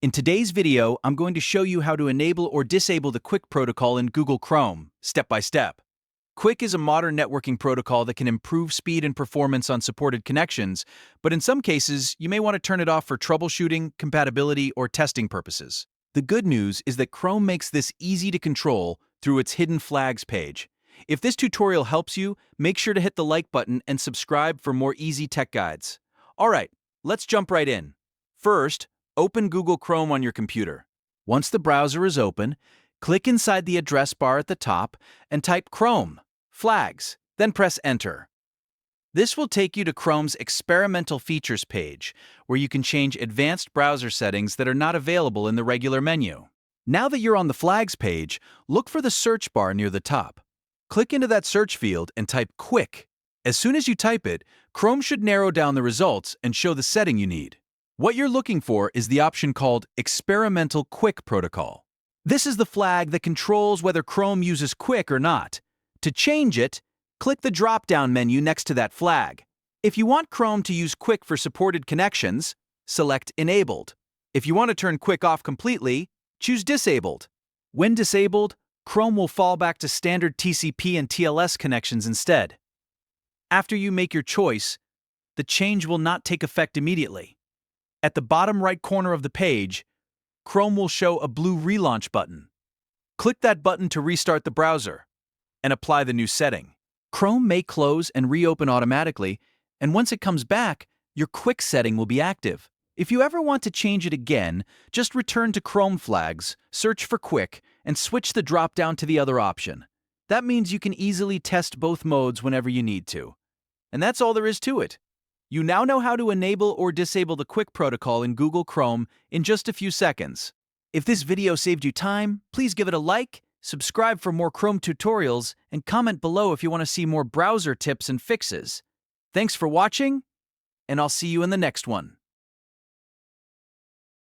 In today's video, I'm going to show you how to enable or disable the QUIC protocol in Google Chrome, step by step. QUIC is a modern networking protocol that can improve speed and performance on supported connections, but in some cases, you may want to turn it off for troubleshooting, compatibility, or testing purposes. The good news is that Chrome makes this easy to control through its Hidden Flags page. If this tutorial helps you, make sure to hit the like button and subscribe for more easy tech guides. Alright, let's jump right in. First, open Google Chrome on your computer. Once the browser is open, click inside the address bar at the top and type Chrome, Flags, then press Enter. This will take you to Chrome's Experimental Features page, where you can change advanced browser settings that are not available in the regular menu. Now that you're on the Flags page, look for the search bar near the top. Click into that search field and type QUIC. As soon as you type it, Chrome should narrow down the results and show the setting you need. What you're looking for is the option called Experimental QUIC protocol. This is the flag that controls whether Chrome uses QUIC or not. To change it, click the drop-down menu next to that flag. If you want Chrome to use QUIC for supported connections, select Enabled. If you want to turn QUIC off completely, choose Disabled. When disabled, Chrome will fall back to standard TCP and TLS connections instead. After you make your choice, the change will not take effect immediately. At the bottom right corner of the page, Chrome will show a blue Relaunch button. Click that button to restart the browser and apply the new setting. Chrome may close and reopen automatically, and once it comes back, your QUIC setting will be active. If you ever want to change it again, just return to Chrome Flags, search for QUIC, and switch the drop-down to the other option. That means you can easily test both modes whenever you need to. And that's all there is to it. You now know how to enable or disable the QUIC protocol in Google Chrome in just a few seconds. If this video saved you time, please give it a like, subscribe for more Chrome tutorials, and comment below if you want to see more browser tips and fixes. Thanks for watching, and I'll see you in the next one.